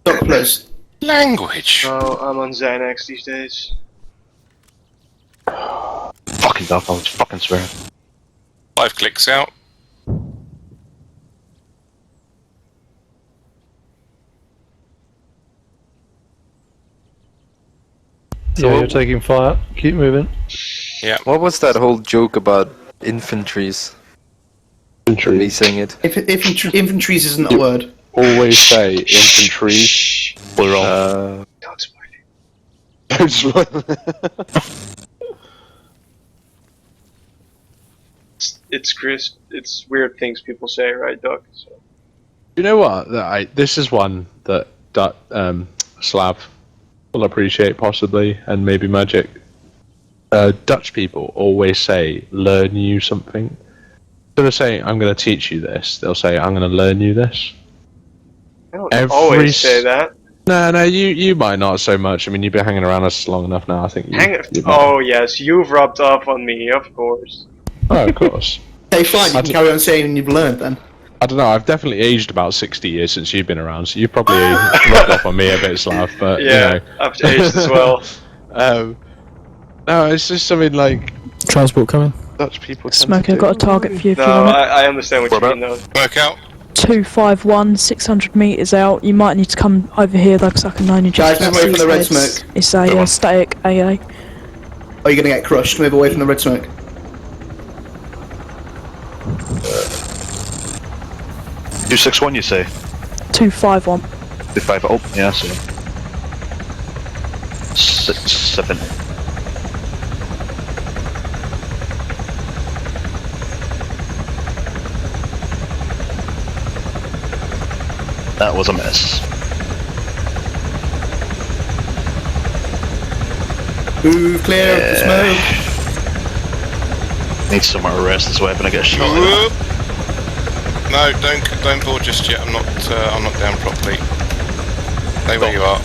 Doc, please. Language. Oh, I'm on Xanax these days. Fucking Doc, I was fucking swearing. 5 clicks out. Yeah, you're taking fire. Keep moving. Yeah. What was that whole joke about infantries? Me saying it. Infantaries isn't a word. Always say infantry. We're on. Don't spoil it. Don't spoil It's Chris. It's weird things people say, right, Doc? So. You know what? This is one that Slav will appreciate possibly, and maybe Magic. Dutch people always say, learn you something. Instead of saying, I'm going to teach you this, they'll say, I'm going to learn you this. I don't always say that. No, you might not so much. I mean, you've been hanging around us long enough now, I think you Oh, yes, you've rubbed off on me, of course. Oh, of course. Okay, fine, you can carry on saying you've learned then. I don't know, I've definitely aged about 60 years since you've been around, so you've probably rubbed off on me a bit, Slav, but, yeah, you know. I've aged as well. No, it's just something like... Transport coming. Dutch people Smoke, I've got a target for you if you No, want it. I understand what you mean, though. Work out. 251, 600 metres out. You might need to come over here, though, because I can only just... Guys, move away from the red smoke. It's a static AA. Or you're gonna get crushed. Move away from the red smoke. You 6-1, you say? 251. 5 oh, yeah, so... 6-7. That was a miss. Move clear of the smoke. Need somewhere to rest this weapon, I get shot. No, don't board just yet. I'm not down properly. Stay where you are.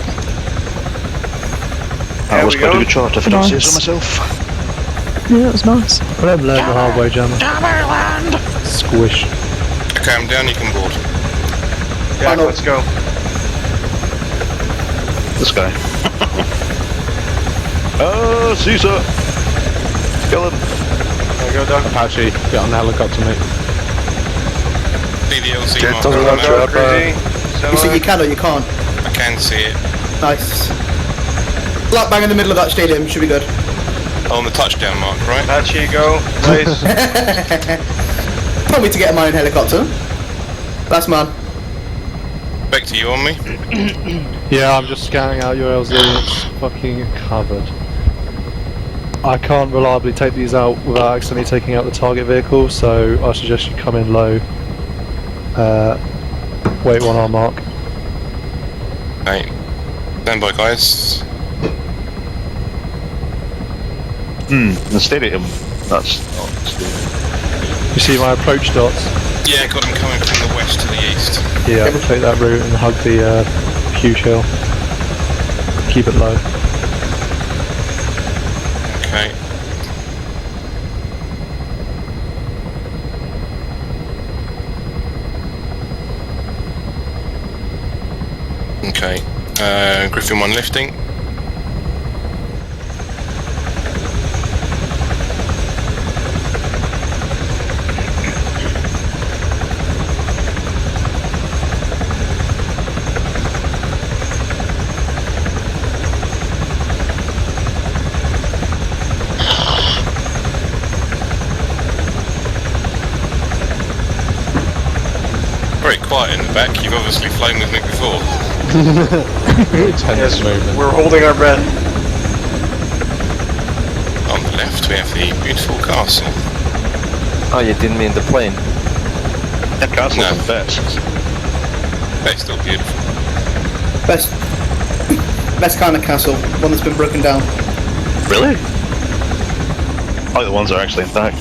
That was quite a good shot, if I don't say so Nice. myself. Yeah, that was nice. Let him learn the hard way, Jammer. Squish. Okay, I'm down. You can board. Yeah, let's go. This guy. Oh, Caesar! Kill him. There you go, Doc. Apache, get on the helicopter, mate. See the LZ Get marker on the on launcher. that? Go, Crazy. You see, you can or you can't. I can see it. Nice. Flat bang in the middle of that stadium should be good. On the touchdown mark, right? Apache, go. Place. Told me to get in my own helicopter. Last man. Back to you on me. Yeah, I'm just scanning out your LZ. It's fucking covered. I can't reliably take these out without accidentally taking out the target vehicle, so I suggest you come in low. Wait 1 hour mark. Okay. Stand by, guys. The stadium. That's not the stadium. You see my approach dots? Yeah, got him coming from the west to the east. Yeah, take that route and hug the huge hill. Keep it low. Okay. Okay. Griffin 1 lifting. Very quiet in the back. You've obviously flown with me before. Tense movement. We're holding our breath. On the left, we have the beautiful castle. Oh, you didn't mean the plane. That castle's No. the best. But it's still beautiful. Best kind of castle. One that's been broken down. Really? I like the ones that are actually intact.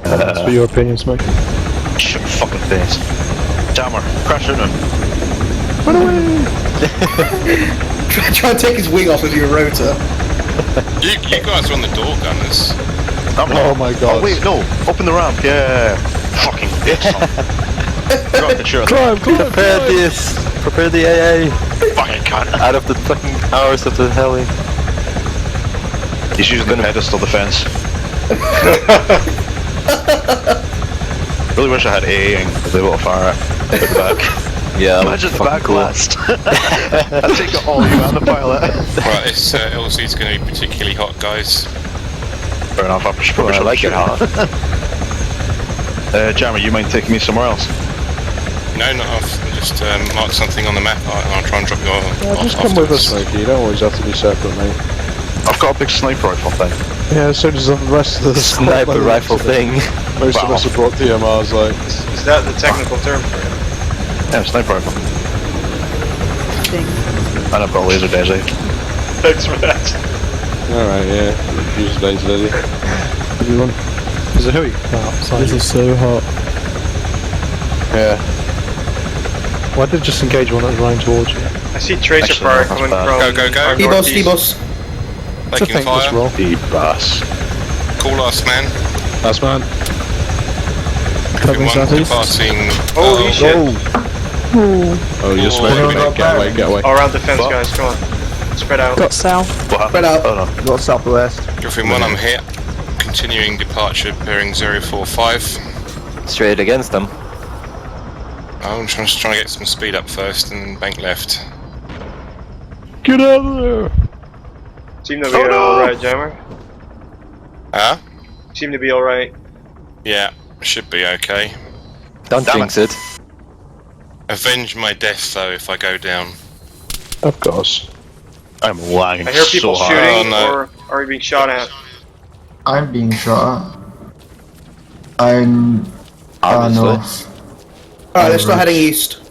That's for your opinion, Smoke. Shut your fucking face. Jammer, crash in him. Run away! try and take his wing off with your rotor. You guys are on the door gunners. I'm Oh not. my god. Oh wait, no. Open the ramp, yeah. Fucking bitch. Got the shirt. Prepare this! Prepare the AA! Fucking cunt. Out of the fucking towers of the heli. He's using the pedestal defense. Really wish I had AA and was able to fire it at the back. Yeah, Imagine the fucking back cool. blast. I'd take it all you and the pilot. Right, this LZ's going to be particularly hot, guys. Fair enough, I probably Well, I should like it hot. Jammer, you mind taking me somewhere else? No, not off. I'll just mark something on the map and I'll try and drop you off. Yeah, just come with us, Smokey. You don't always have to be separate, mate. I've got a big sniper rifle thing. Yeah, so does the rest of the Sniper rifle thing. Most of us have brought DMRs, like. Is that the technical term for it? Yeah, sniper rifle. And I've got a laser daisy. Thanks for that. Alright, yeah. Use laser lady. Everyone. There's a hooey. This is so hot. Yeah. Why did it just engage one that was running towards you? I see tracer Actually, fire no, that's coming bad. from Go, go, go. our T-boss, northeast. T-boss. It's a Taking thankless fire. roll. Deep bus. Call last man. Last man. Everyone departing. Holy shit. Ooh, Oh, you're smoking, mate. Get away, get away. All around the fence, guys. Come on. Spread out. got south. What Spread happened? out. Oh no. Griffin 1, I'm here. Continuing departure, bearing 045. Straight against them. I'm just trying to get some speed up first and bank left. Get out of there! Seem to be alright, Jammer. Huh? Seem to be alright. Yeah, should be okay. Don't Damn jinx it. Avenge my death though if I go down. Of course. I'm lagging I hear people so hard. shooting, Oh, no. or are you being shot at? I'm being shot at. I'm Obviously. north. Alright, let's start heading east.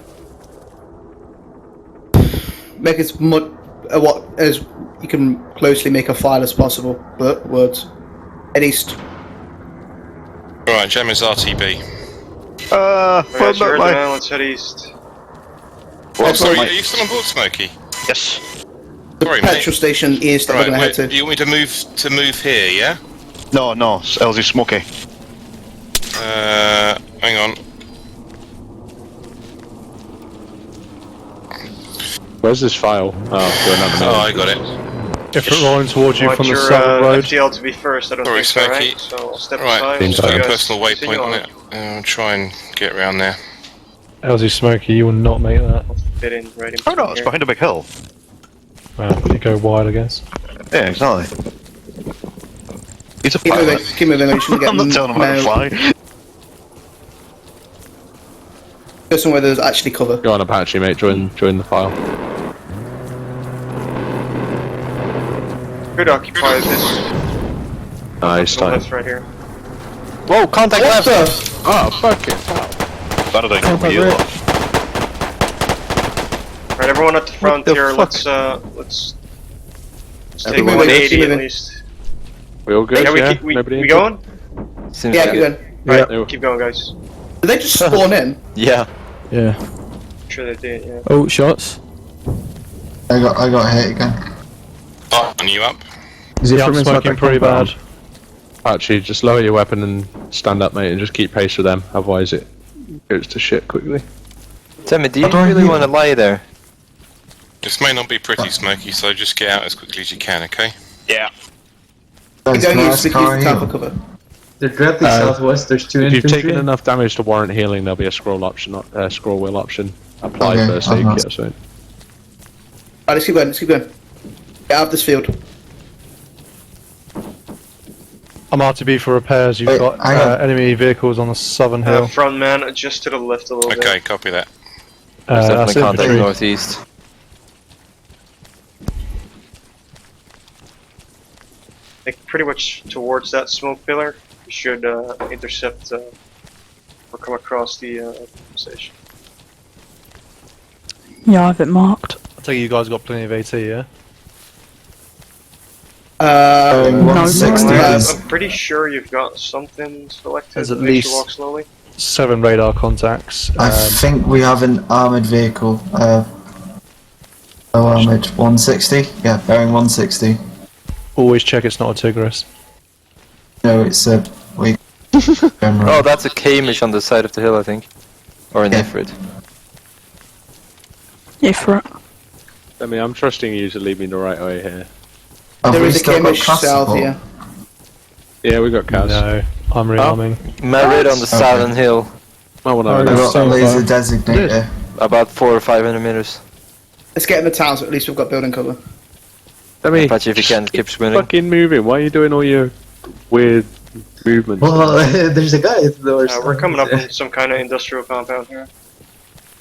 Make as much what as you can closely make a file as possible. But words. Head east. Alright, Gem is RTB. Alright, you heard the man, let's head east. Oh, sorry, are you still on board, Smokey? Yes. The Sorry, petrol mate. station is that we're Right, gonna head wait, to. you want me to move here, yeah? No, no, it's LZ Smoky. Hang on. Where's this file? Oh, go another Oh, minute. I got it. If it's rolling towards you Want from the your southern road, FTL to be first, I don't Sorry, think so, Smokey. right? So I'll step Right, aside. just so put you a guys personal continue waypoint on it. I'll try and get around there. LZ Smokey, you will not make that. Fit in right in Oh no, between it's here. behind a big hill. Wow, you go wide, I guess. Yeah, exactly. He's a Keep moving, pilot. keep moving, we should get I'm not telling him how to now. fly. Go somewhere there's actually cover. Go on, Apache, mate. Join the file. Could occupy this Nice to the time. left right here. Whoa, contact What left! the? Oh, fuck it. Better than you. Right, everyone at the front the here, fuck? let's take Everyone, 180 keep at moving. least. We all good? Yeah, Yeah, we Nobody we injured? going? Seems Yeah, like keep it. going. Right, Yeah. keep going, guys. Did they just spawn in? Yeah. Yeah. Sure they did, yeah. Oh, shots. I got hit again. On you up. Yeah, I'm smoking pretty bad. Apache, just lower your weapon and stand up, mate, and just keep pace with them. Otherwise, it goes to shit quickly. Timmy, do you I don't really hear want to lie there? This may not be pretty, Smokey, so just get out as quickly as you can, okay? Yeah. We're Guys, going can I east to ask keep how the tower you? cover. They're directly southwest, there's two If you've infantry. taken enough damage to warrant healing, there'll be a scroll option, scroll wheel option applied Okay, first aid uh-huh. kit or something. Alright, let's keep going, let's keep going. Get out of this field. I'm RTB for repairs. You've Wait, got hang on. enemy vehicles on the southern hill. Front man, just to the left a little bit. Okay, copy that. There's That's definitely contact infantry. northeast. Like pretty much towards that smoke pillar. You should intercept or come across the station. Yeah, I have it marked. I take it you guys got plenty of AT, yeah? Going No, 160 no. is I'm pretty sure you've got something selected. There's at Makes you least- walk slowly. 7 radar contacts. I think we have an armoured vehicle. Low armoured 160. Yeah, bearing 160. Always check it's not a Tigris. No, it's a we. Oh, that's a Kamish on the side of the hill, I think. Or an Yeah. Ifrit. Yeah, for it. I mean, I'm trusting you to lead me the right way here. Have There we is a still got Kamish class south support? here. Yeah, we got Kaz. No, I'm rearming. Married on the Okay. southern hill. I want Oh, We've to yeah. got So laser far. designator. About 400 or 500 meters. Let's get in the town so at least we've got building cover. I mean, Apache, if you can, keep spinning. fucking moving. Why are you doing all your weird movements? Well, there's a guy at the door. We're coming up on some kind of industrial compound here.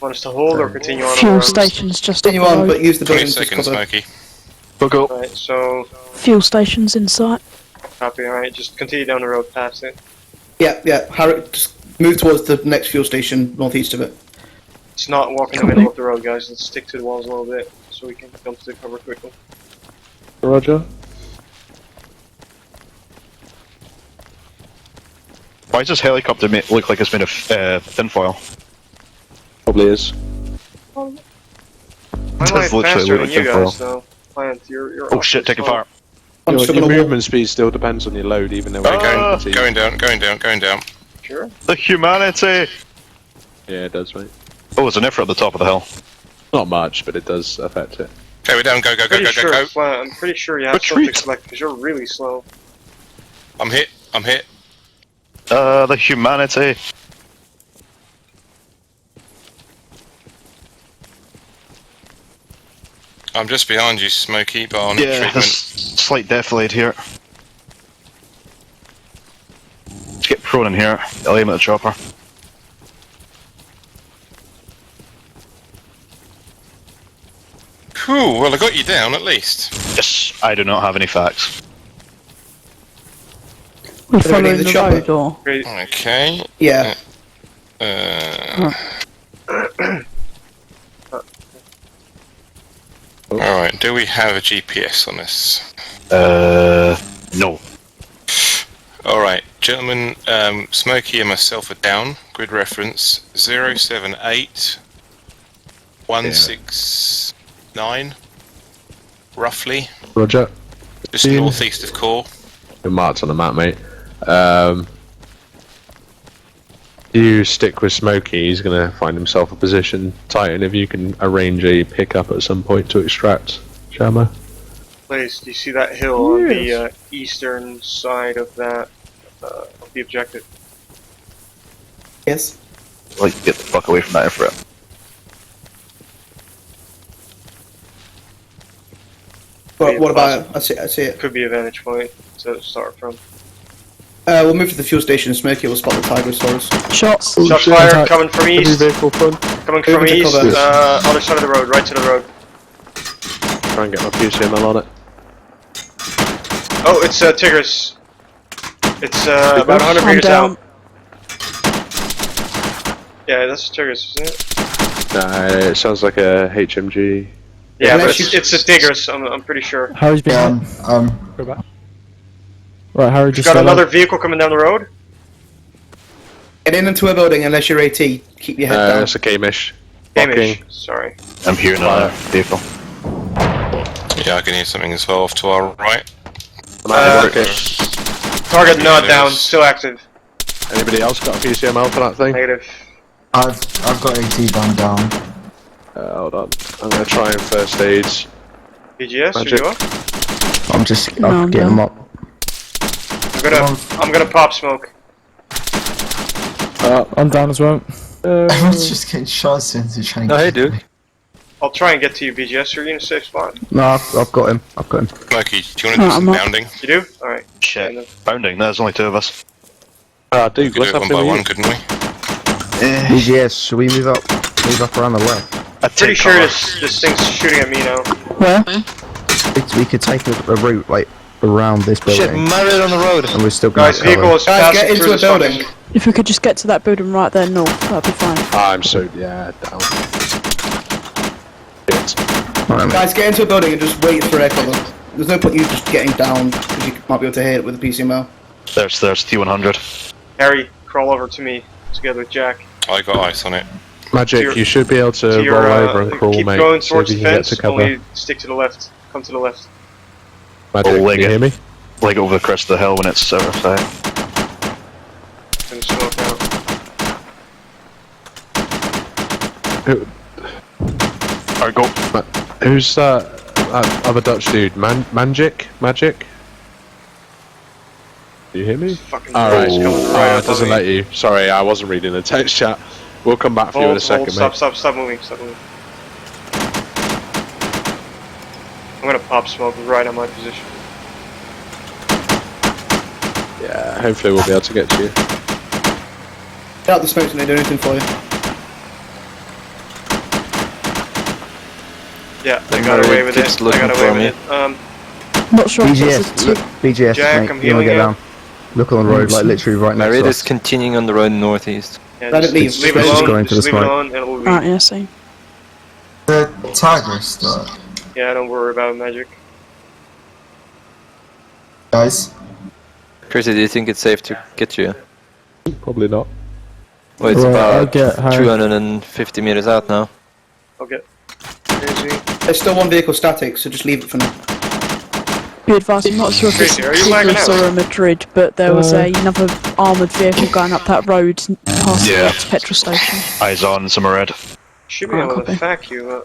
Want us to hold or continue on? Fuel the road? stations just up the Continue on, road. but use the 20 buildings as seconds, cover. Smokey. Go. Right, so Fuel stations in sight. copy. Alright, just continue down the road past it. Yeah, yeah. Harry, just move towards the next fuel station northeast of it. Let's not walk in the middle of the road, guys. Let's stick to the walls a little bit so we can come to the cover quickly. Roger. Why does this helicopter look like it's made of tinfoil? Probably is. I'm Does like literally faster look than like you tinfoil. guys, though. Plant, you're Oh shit, taking fire. I'm Your, still your gonna walk. movement speed still depends on your load, even though Right, we're going down. Sure. The humanity! Yeah, it does, mate. Oh, there's an Ifrit at the top of the hill. Not much, but it does affect it. Okay, we're down. Go. Pretty sure, Plant, I'm pretty sure you have something Retreat. selected because you're really slow. I'm hit. The humanity. I'm just behind you, Smokey, but on Yeah, treatment. there's slight defilade here. Let's get prone in here. I'll aim at the chopper. Cool, well I got you down at least. Yes, I do not have any facts. We're Everybody in following the the chopper? road, or Great. Okay. Yeah. Alright, do we have a GPS on this? No. Alright, gentlemen, Smokey and myself are down. Grid reference 078 169, roughly. Roger. Just Ian. northeast of Core. You're marked on the map, mate. You stick with Smokey, he's gonna find himself a position. Titan, if you can arrange a pickup at some point to extract Shama. Place. Do you see that hill on the eastern side of that of the objective? Yes. Like, get the fuck away from that Ifrit. But what about it? I see it. Could be a vantage point to start from. We'll move to the fuel station. Smokey will spot the Tigris for us. shots. Shot fired coming from Heavy east. vehicle front. Coming Over from to east. cover. Other side of the road. Right to the road. Try and get my PCML on it. Oh, it's Tigris. It's about 100 I'm meters down. out. Yeah, that's Tigris, isn't it? Nah, it sounds like a HMG. Yeah, but Unless it's a Tigris. I'm pretty sure. Harry's been Yeah, right. Harry We've just got got another vehicle coming down the road. Get into a building unless you're AT. Keep your head down. It's a Kamish. Damage. Sorry. I'm hearing another vehicle. Yeah, I can hear something as well off to our right. Target not it down. is. Still active. Anybody else got a PCML for that thing? Negative. I've got AT gun down. Hold on. I'm gonna try and first aids. BGS, are Magic. you up? I'm just No, I'm getting them down. up. I'm gonna pop smoke. I'm down as well. Everyone's just getting shots into trying to No, hey, kill dude. me. I'll try and get to you, BGS. Are you in a safe spot? No, I've got him. I've got him. Smokey, do you want to do I'm some up. bounding? You do? Alright. Shit. Bounding, there's only two of us. We Dude, could do let's it have one to by leave. one, couldn't we? BGS, should we move up around the left? Pretty sure this thing's shooting at me now. Where? We could take a route like around this Shit, building, married on the road. and we're still going Guys, to cover. vehicle is Guys, passing get into through a this building. fucking- If we could just get to that building right there north, that'd be fine. I'm so, yeah, down. Shit. Alright, mate. Guys, get into a building and just wait for air cover. There's no point you just getting down because you might be able to hit it with a PCML. There's T100. Harry, crawl over to me together with Jack. I got ice on it. Magic, your- you should be able to To your, roll over and crawl, keep mate. going See if towards you the can get fence, to cover. only stick to the left. Come to the left. Magic, Oh, can you hear me? Like over the crest of the hill when it's out of sight. Gonna smoke out. Alright, go. Who's that other Dutch dude? Magic? Do you hear me? Fucking Alright. coming Oh, right it up doesn't on let me. you. Sorry, I wasn't reading the text chat. We'll come back for you in a second, mate. Stop moving. I'm gonna pop smoke right on my position. Yeah, hopefully we'll be able to get to you. Get out the smoke and they do anything for you. Yeah, I The got away Marriott with keeps it. I looking got for away me. with it. Not sure if BGS, it's look, BGS, Jack, mate. I'm You wanna healing get you. down? Look on the road, like literally right next Marriott to is us. continuing on the road northeast. Yeah, Let just it leave. leave Let's it just alone. go into Just the leave it smoke. alone, and it'll be. Alright, yeah, same. The Tigris, though. Yeah, don't worry about magic. Guys. Chrissy, do you think it's safe to get you? Probably not. Well, it's Right, I'll about get Harry. 250 meters out now. Okay. Crazy. There's still one vehicle static, so just leave it for now. Be advised, I'm not sure if it's Tracy, are you lagging Tigris out? or Madrid, but there was another armoured vehicle going up that road past the Yeah. next petrol station. Eyes on, some are red. Should be Alright, able to copy. fact you.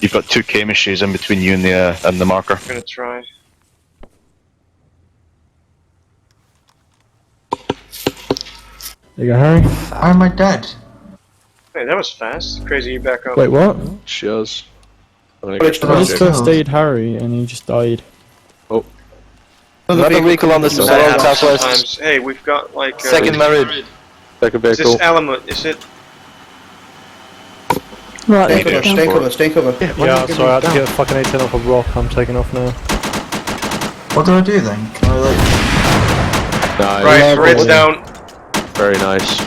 You've got 2 K-Mishes in between you and the marker. I'm gonna try. There you go, Harry. Why am I dead? Hey, that was fast. Crazy, you back up. Wait, what? Cheers. I'm gonna Which get one? I Oh, just shit. first aid Harry and he just died. Another vehicle on the That road happens southwest. sometimes. Hey, we've got like. Second Marriott. second Is vehicle. this element? Is it? Right, Stay there in cover, you stay in go. cover, stay in cover. Yeah, sorry, I had to get a fucking 810 off a rock. I'm taking off now. What do I do then? Can I, like... Nice. Right, red's down. Very nice.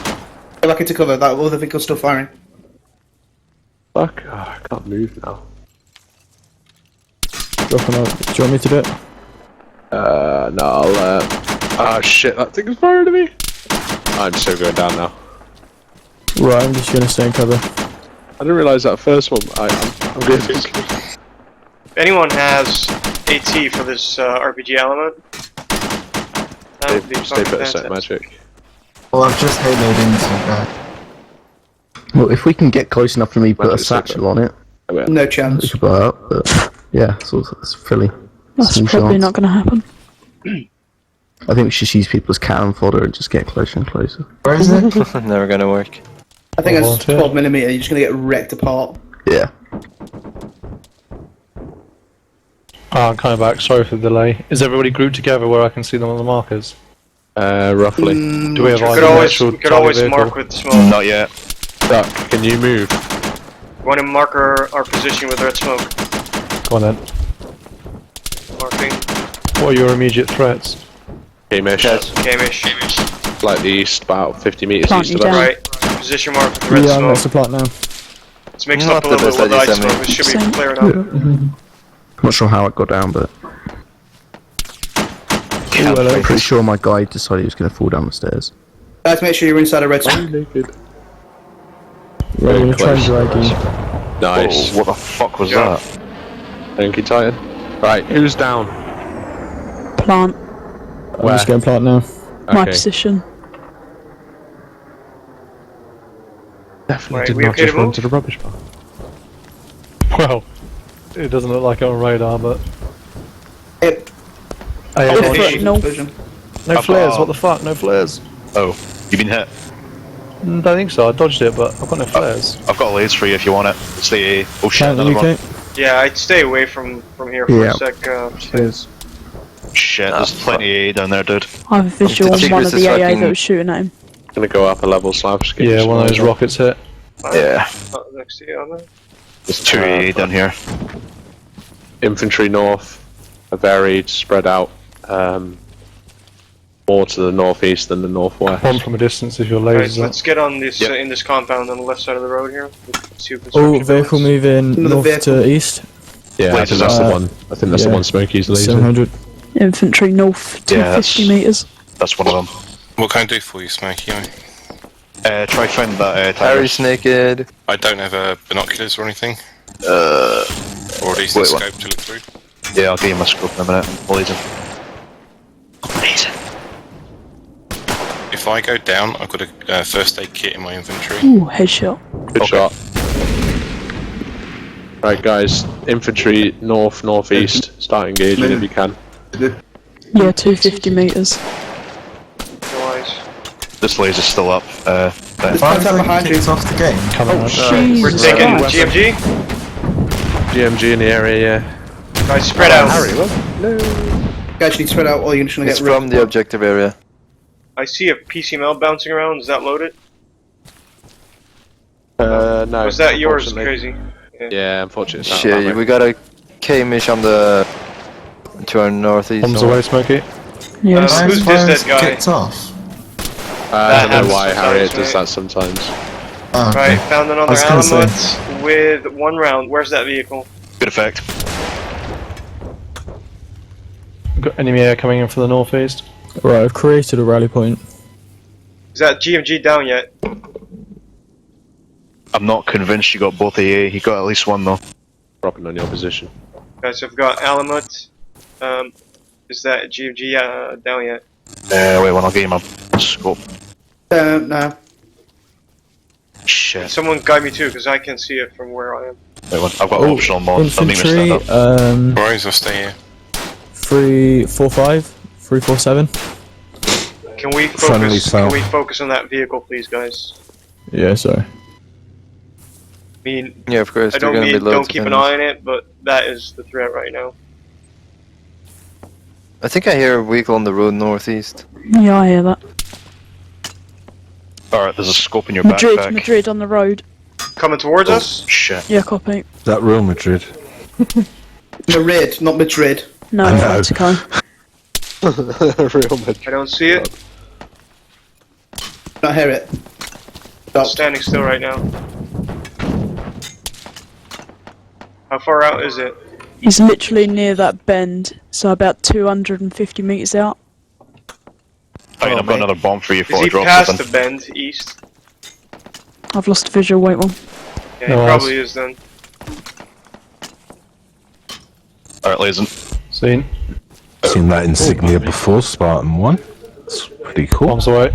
Go back into cover, that other vehicle's still firing. Fuck. Oh, I can't move now. Dropping out. Do you want me to do it? No, I'll, ah, shit, that thing is firing at me. I'm so going down now. Right, I'm just gonna stay in cover. I didn't realise that first one. I'm good. If anyone has AT for this RPG element, that would be Stay fucking put a set fantastic. magic. Well, I've just haloed into a guy. Well, if we can get close enough for me to put a Magic's so satchel on it, No we chance. could blow out, but yeah, so it's fairly That's small probably chance. not going to happen. I think we should use people as cannon fodder and just get closer and closer. Where is it? Never gonna work. I think it's Volunteer. 12mm, you're just gonna get wrecked apart. Yeah. Ah, I'm coming back. Sorry for the delay. Is everybody grouped together where I can see them on the markers? Roughly. Do we have We either could always, actual we could target always vehicle? mark with smoke. Not yet. Duck, can you move? We want to mark our position with red smoke. Go on then. Marking. What are your immediate threats? Game-ish. Kamish. Slightly east, about 50 metres Plant east you of us. down. Right. Position mark with red Yeah, I'm next smoke. to plant now. It's mixed Not up a the little bit best with the idea, ice smoke. Sammy. It should be Same. clearing up. I'm not sure how it got down, but hello. I'm pretty sure my guy decided he was going to fall down the stairs. Guys, make sure you're inside a red smoke. Right, Very I'm gonna try and close. drag you. Nice. Oh, what the fuck was Yeah. that? Thank you, Titan. Right, who's down? Plant. I'm just going plant now. My Okay. position. Definitely Right, did we not okay just to run move? to the rubbish pile. Well, it doesn't look like it on radar, but Hit. hey, Oh, everyone- hit. no. Explosion. no I've flares. got- What the fuck? No flares. Oh, you've been hit. Don't think so. I dodged it, but I've got no flares. I've got a laser for you if you want it. It's the oh shit, Can't another one. UK? Yeah, I'd stay away from here for Yeah. a sec. Cheers. Shit, there's plenty of AA down there, dude. I have a visual on one Tigris of the is AA fucking- that was shooting at him. Gonna go up a level, Slavs. Yeah, one of those rockets hit. Yeah. Next to you on there. There's 2 AA down here. Infantry north, are varied, spread out. More to the northeast than the northwest. One from a distance if your Right, lasers up. let's get on this Yep. in this compound on the left side of the road here. Let's see who Oh, construction vehicle buildings. moving Another north vehicle. to east. Yeah, I think that's the one. I think that's the yeah. one Smokey's laser. 700. Infantry north to Yeah, 50 metres. That's one of them. What can I do for you, Smokey? Try find that Harry's naked. I don't have binoculars or anything. Or a decent wait, what? scope to look through. Yeah, I'll give you my scope in a minute. Amazing. if I go down, I've got a first aid kit in my inventory. Ooh, headshot. Good shot. Right, guys. Infantry north, northeast. Start engaging if you can. Yeah, 250 meters. Otherwise, This laser's still up. There's Why one have behind I you. kicked off the game? Coming up. Jesus we're taking Christ. GMG. GMG in the area, yeah. Guys, spread out. You guys need to spread out or you're just gonna It's get from the objective area. I see a PCML bouncing around. Is that loaded? No. Was that yours, unfortunately. Crazy? Yeah, unfortunately. It's not Shit, that we way. got a K-mish on the... to our northeast. Bombs away, Smokey. Yes. Why Who's is this virus dead guy? kicked off? I don't happens know why Harriet sometimes, does that sometimes. Oh, okay. Right, found another was gonna say. Alamut with 1 round. Where's that vehicle? Good effect. Got enemy air coming in from the northeast. Right, I've created a rally point. Is that GMG down yet? I'm not convinced you got both AA. You got at least one though. Dropping on your position. Guys, I've got Alamut. Is that GMG down yet? Wait one, I'll give you my scope. No. Shit. Someone guide me too, because I can see it from where I am. Wait one, I've got optional mod. I'll need to stand Infantry, up. Worries, I'll stay here. 345, 347. Can we Friendly focus? south. Can we focus on that vehicle, please, guys? Yeah, sorry. I mean, Yeah, of course. I there are don't gonna be mean loads don't of keep an enemies. eye on it, but that is the threat right now. I think I hear a vehicle on the road northeast. Yeah, I hear that. Alright, there's a scope in your Madrid, backpack. Madrid on the road. Coming towards us. Shit. Yeah, copy. Is that Real Madrid? Madrid, not Madrid. No, I know. Mexico. Real Madrid. I don't see it. Not hear it. I'm Stop. standing still right now. How far out is it? He's literally near that bend, so about 250 meters out. Alright, I've got another bomb for you Is before I he drop past something. the bend east? I've lost a visual, wait one. Yeah, No he worries. probably is then. Alright, Lazen. Seen. Seen that insignia before, Spartan 1. It's pretty cool. Bombs away.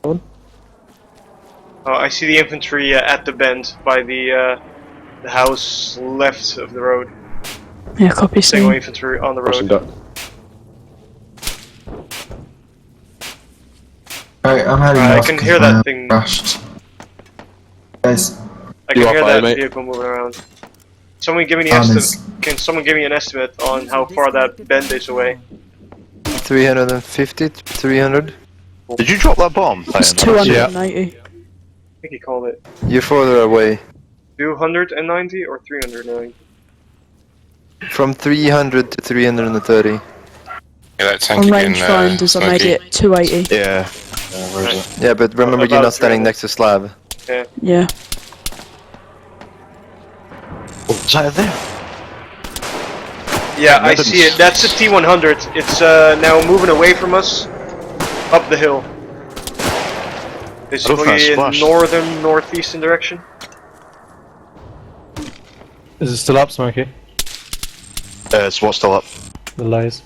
Oh, I see the infantry at the bend by the house left of the road. Yeah, copy, Single seen. infantry on the Crossing road. duck. Right, I'm heading I off can 'cause hear that my thing. crashed. Guys, I can You hear off by, that mate? vehicle moving around. Someone give me the Thomas. estimate. Can someone give me an estimate on how far that bend is away? 350, 300. Did you drop that bomb? It's Titan? 280. I think he called it You're further away. 290 or 390. From 300 to 330. Yeah, that tank On again, rangefinders, I made Smokey. it 280. Yeah. Where is it? Yeah, but remember you're About not standing 300. next to Slav. Yeah. Oh, is that there? Yeah, I Weapons. see it. That's a T100. It's now moving away from us, up the hill. Basically fast in splash. northern northeastern direction. Is it still up, Smokey? It's what's still up. The lays.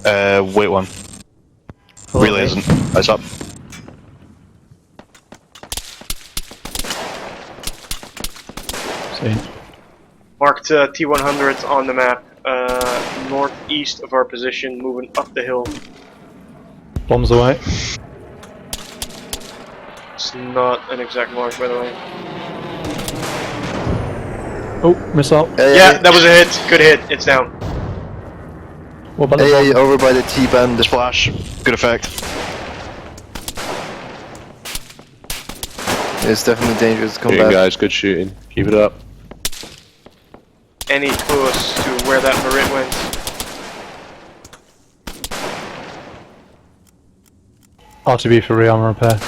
Wait one. Relay isn't. It's up. Seen. Marked T100 on the map, northeast of our position, moving up the hill. Bombs away. It's not an exact mark, by the way. Oh, missile. Yeah, that was a hit. Good hit. It's down. What about the Hey, bomb? over by the T-band. Splash. Good effect. It's definitely dangerous to come Shooting, back. guys. Good shooting. Keep it up. Any clues to where that Marit went? RTB for rearmor repair.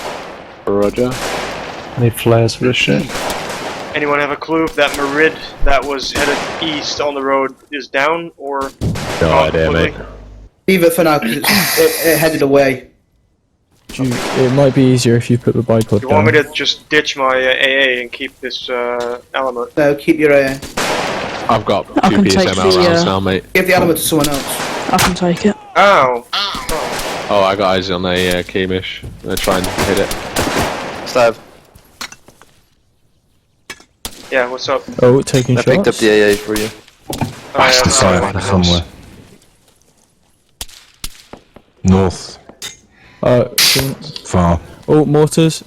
Roger. I need flares for this shit. Anyone have a clue if that Marid that was headed east on the road is down or? No idea, mate. Leave it for now because it headed away. It might be easier if you put the bipod You want down. me to just ditch my AA and keep this element? No, keep your I've got I 2 can take PSML the, rounds now, mate. give the element to someone else. I can take it. Ow! Oh. Oh, I got eyes on a Kamish. I'm gonna try and hit it. Slav, Yeah, what's up? Oh, taking I shots. picked up the AA for you. Somewhere. North. Far. Oh, mortars.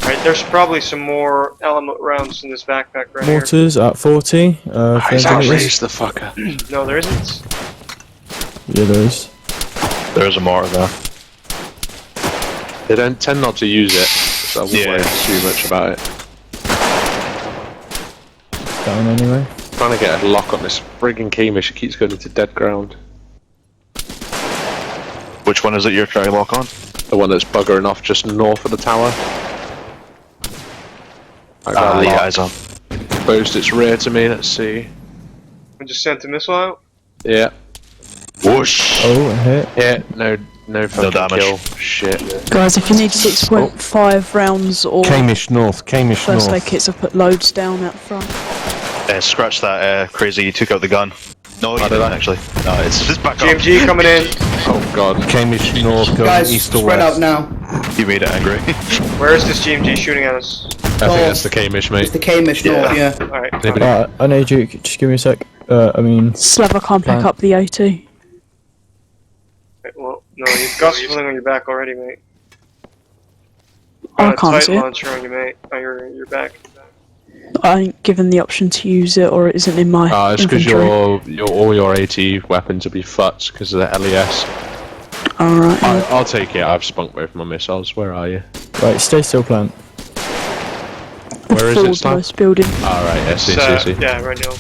Alright, there's probably some more element rounds in this backpack right Mortars at 40. He's 30 outrageous, meters. the fucker. here. No, there isn't. Yeah, there is. There's a mortar there. They don't tend not to use it, so I wouldn't worry too much about it. Down anyway. Trying to get a lock on this frigging Kamish, it keeps going into dead ground. Which one is it you're trying to lock on? The one that's buggering off just north of the tower. I got a Yeah, lock. eyes on. Exposed its rear to me, let's see. I just sent a missile out. Yeah. Whoosh! Oh, a hit. Yeah, no fucking damage. kill. Shit. Guys, if you need 6.5 rounds or Camish North, Camish first aid North. kits, I've put loads down out front. Scratch that, Crazy, you took out the gun. No, you did didn't I? actually. No, it's just back up. GMG coming in. Oh god. Camish North, going Guys, east or spread out west. now. You made it angry. Where is this GMG shooting at us? I think that's the Kamish, mate. It's the Kamish North, yeah. Alright. Maybe- Alright, I need you. Just give me a sec. I mean, Slav, I can't pick Right. up the AT. Well, no, you've got something on your back already, mate. I Got a can't tight see it. launcher on your mate. On your back. I ain't given the option to use it, or it isn't in my it's because inventory. all your AT weapons will be futs because of the LES. Alright. I'll take it, I've spunked both my missiles. Where are you? right, stay still, plant. Where is it, Slav? Forwardmost building. Alright, yeah, see. Yeah, right now.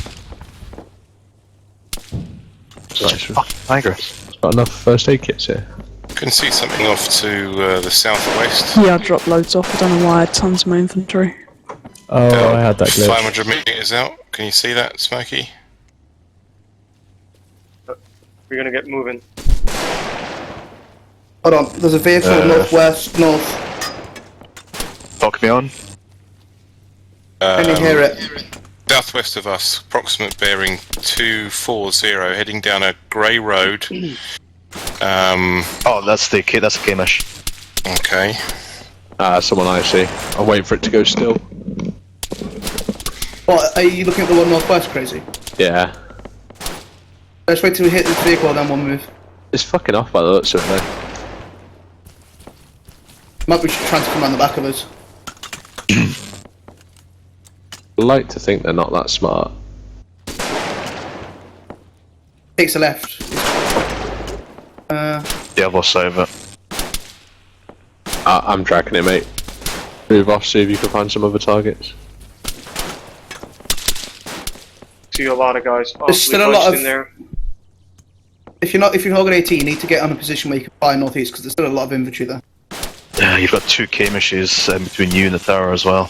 Angry. Got enough first aid kits here. Can see something off to the southwest. Yeah, I dropped loads off. I don't know why I had tons in my inventory. Oh, I had that glitch. 500 meters out. Can you see that, Smokey? We're gonna get moving. Hold on, there's a vehicle northwest, north. Fuck me on. Can you hear it? Southwest of us, approximate bearing 240, heading down a grey road. Oh, that's the Kamish. Okay. Someone I see. I'll wait for it to go still. What, are you looking at the one northwest, Crazy? Yeah. Let's wait till we hit this vehicle, then we'll move. It's fucking off by the looks of it, though. Might be trying to come around the back of us. I like to think they're not that smart. Takes a left. The other side of it. I'm tracking it, mate. Move off, see if you can find some other targets. See a lot of guys. There's still a lot bunched of- in there. If you're holding AT, you need to get on a position where you can fly northeast, because there's still a lot of infantry there. You've got two Kamishes between you and the tower as well.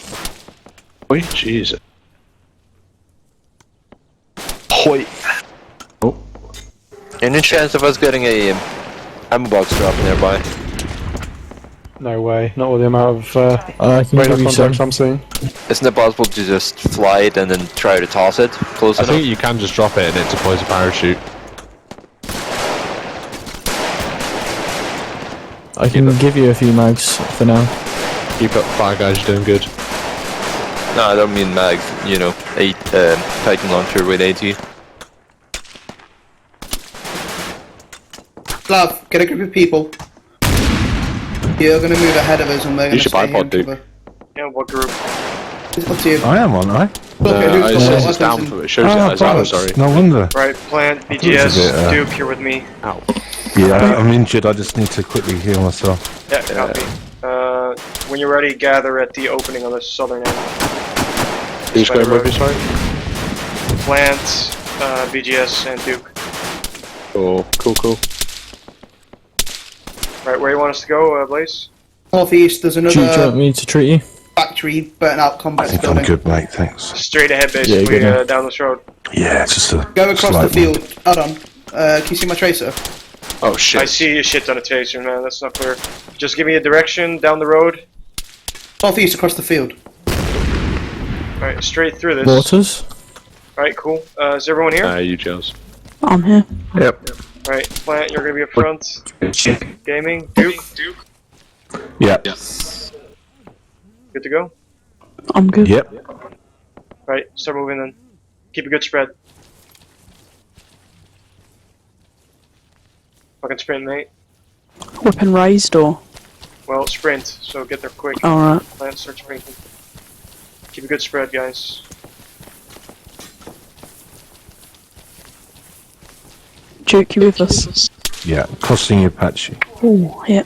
Oi, Jesus. Hoi! Any chance of us getting a ammo box drop nearby? No way. Not with the amount of I can radar give you some. contacts I'm seeing. Isn't it possible to just fly it and then try to toss it close I enough? think you can just drop it and it deploys a parachute. I can give you a few mags for now. Keep up, fire guys, you're doing good. No, I don't mean mag. You know, a Titan launcher with AT. Slav, get a group of people. You're going to move ahead of us and we're going Use to your stay here and bipod, Duke. cover. Yeah, what group? It's up to you. I am, aren't I? Look at It who's says got it's down weapons for it. Shows it as ours, sorry. No wonder. Right, Plant, Who's BGS, it, Duke, you're with me. Ow. Yeah, I'm injured. I just need to quickly heal myself. Yeah, copy. When you're ready, gather at the opening on the southern end. Who's going with you, sorry? Plant, BGS, and Duke. Cool. Right, where you want us to go, Blaze? Northeast, there's Do you want another me to treat you? factory burnt out I complex think building. I'm good, mate. Thanks. Straight ahead, basically, good man. down this road. Yeah, it's just a. Go across the slight field. Hold on. Can you see my tracer? Oh shit. I see a shit ton of taser, man, that's not clear. Just give me a direction down the road. Northeast across the field. Alright, straight through this. Waters? Alright, cool. Is everyone here? You Gels. I'm here. Yep. Right, Plant, you're gonna be up front. Gaming, Duke. Yep. Good to go? I'm good. Yep. Right, start moving then. Keep a good spread. Fucking sprint, mate. Weapon raised or? Well, sprint, so get there quick. Alright. Plant, start sprinting. Keep a good spread, guys. Duke, you with us? Yeah. Crossing Apache. Oh, yeah.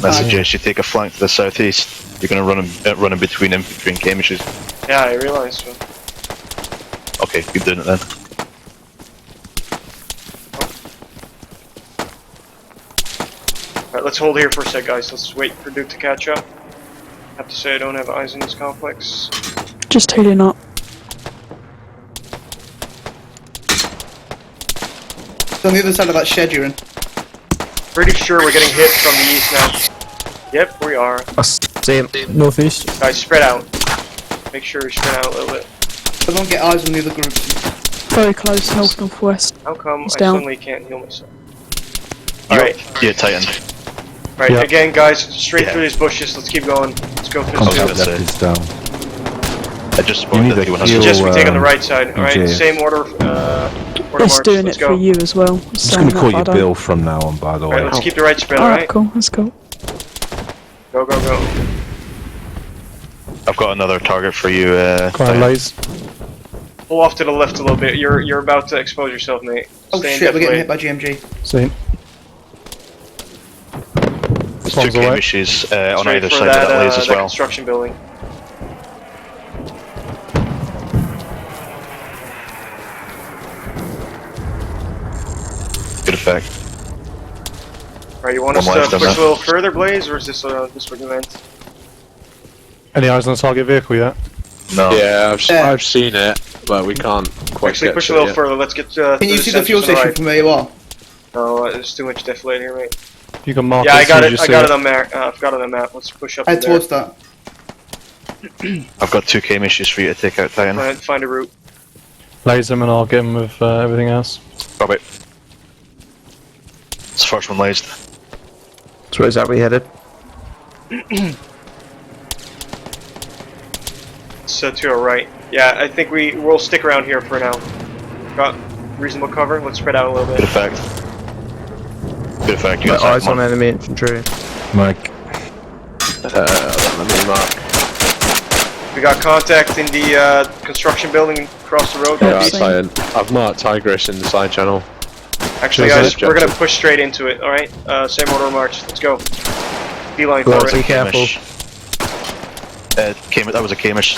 I suggest you take a flank to the southeast. You're going to run in between infantry and Camishes. Yeah, I realize so. Okay, keep doing it then. Alright, let's hold here for a sec, guys. Let's wait for Duke to catch up. Have to say I don't have eyes in this complex. Just healing up. It's on the other side of that shed you're in. Pretty sure we're getting hit from the east now. Yep, we are. I see him. Northeast. Guys, spread out. Make sure you spread out a little bit. I don't get eyes on the other groups. Very close, northwest. How come It's I down. suddenly can't heal myself? Alright, Yeah, Titan. right, Yeah. again, guys, straight Yeah. through these bushes. Let's keep going. Let's go through I was this. gonna say. Is down. I just spotted need that a you Suggest heal, we take on the um, right side. Alright, yeah. same order. Order It's march. doing Let's it go. for you as well. I'm just going to call you Bill from now on, by the way. Alright, let's keep the right spread. Alright, Alright, cool. That's cool. go, go, go. I've got another target for you. Come on, Titan. Lays. Pull off to the left a little bit. You're about to expose yourself, mate. Oh Stay in shit, we're getting death hit by GMG. Seen. There's One's two away. Camishes on Straight either for side of that lays as that well. construction building. Good effect. Alright, you want us One to left on push that. a little further, Blaze, or is this what you meant? Any eyes on the target vehicle yet? No. Yeah, Yeah. I've seen it, but we can't quite Actually, get push to a little it yet. further. Let's get Can you see the fuel station from where you are? No, there's too much deflate here, mate. You can mark Yeah, it I as got soon as it. you I see got it on map. I've got it on map. Let's push up Head to there. towards that. I've got two Camishes for you to take out, Titan. Find a route. Lays him and I'll get him with everything else. Copy. It's the first one lased. So where's that we headed? It's to our right. Yeah, I think we'll stick around here for now. Got reasonable cover. Let's spread out a little Good bit. effect. Good effect. You My got eyes that on one. enemy infantry. Mike. Let me mark. We got contact in the construction building across the road. Yeah, northeast. Titan. I've marked Tigris in the side channel. Actually, Cheers, guys, we're gonna objective. push straight into it. All right. Same order of march. Let's go. Beeline Well, for be it. careful. That was a Camish.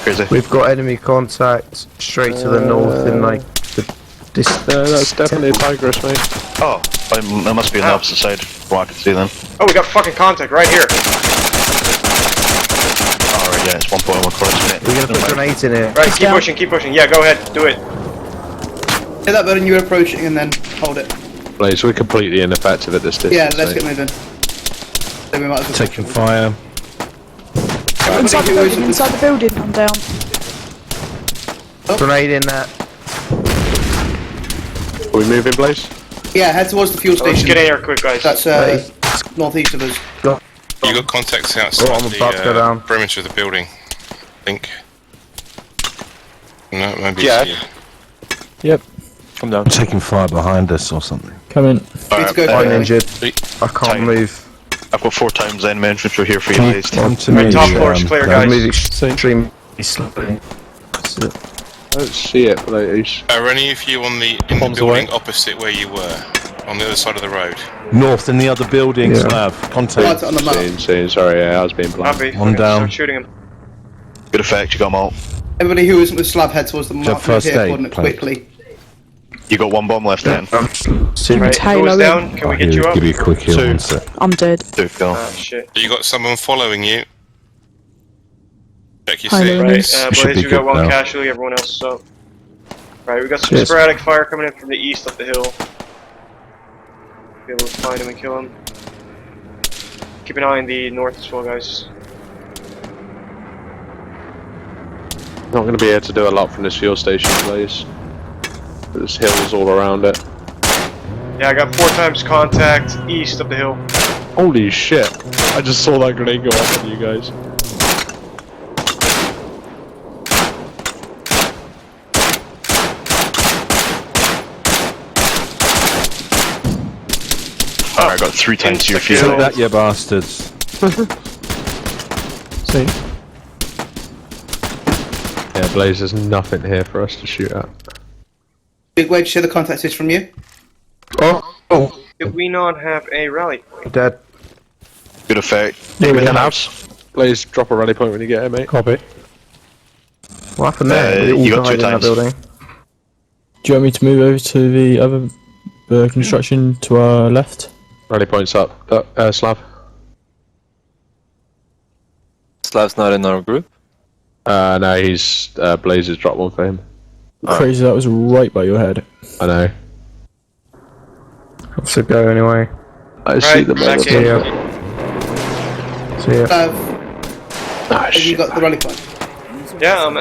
Crazy. We've got enemy contact straight to the north in like the That's definitely a Tigris, mate. Oh, that must be on the opposite side. From what I can see then. Oh, we got fucking contact right here. Alright, yeah, it's 1.1 coordinates. We're gonna put grenades in here. Right, keep down. pushing, keep pushing. Yeah, go ahead, do it. Hit that building you're approaching and then hold it. Blaze, we're completely ineffective at this distance. Yeah, let's mate. get moving. So we might as well Taking fire. Inside the who is building, it? inside the building. I'm down. Grenade in that. Are we moving, Blaze? Yeah, head towards the fuel Let's station. get in here quick, guys. That's northeast of us. You got contacts outside I'm about to go the down. perimeter of the building, I think. No, maybe Yeah. it's you. Yep. Come down. Taking fire behind us or something. Come in. Need to go Alright, quickly. I'm injured. Sweet. I can't Titan. move. I've got 4 times enemy infantry here for you, Can you lased. come to Right, me? top floor is clear, I'm guys. moving extremely slowly. I don't see it, Blaze. Are any of you in the Bombs building away. opposite where you were? On the other side of the road? North in the other building, Yeah. Slav. Right Contact. on the map. Seeing, sorry, yeah, I was being blind. Copy. One Okay, down. Start shooting him. Good effect, you got them all. Everybody who isn't with Slab, head towards the map first here aid coordinate plan? quickly. You got 1 bomb left then. Right, Halo goes in. down. Can we get you up? Give you a quick heal. Two. One sec. I'm dead. 2, go. Ah, shit. You got someone following you? Check your Hi, seat. Lou. Right, It should Blaze, be we got good 1 now. casualty, everyone else is up. Right, we got some Yes. sporadic fire coming in from the east up the hill. Be able to find him and kill him. Keep an eye on the north as well, guys. Not going to be able to do a lot from this fuel station, Blaze. There's hills all around it. Yeah, I got 4 times contact east of the hill. Holy shit! I just saw that grenade go off on you guys. Alright, I got 3 times your Take fuel. that, you bastards. See? Yeah, Blaze, there's nothing here for us to shoot at. Big way to share the contact is from you. Oh, Did we not have a rally? dead. Good effect. Yeah, we in the have. house. Blaze, drop a rally point when you get it, mate. Copy. What happened there? They all you got died 2 in that times. building. Do you want me to move over to the other construction to our left? Rally points up. Slav. Slav's not in our group. No, he's Blaze has dropped one for him. Crazy, that was right by your head. I know. So go anyway. I see the back See ya. See ya. Have you got the rally point? Yeah, I'm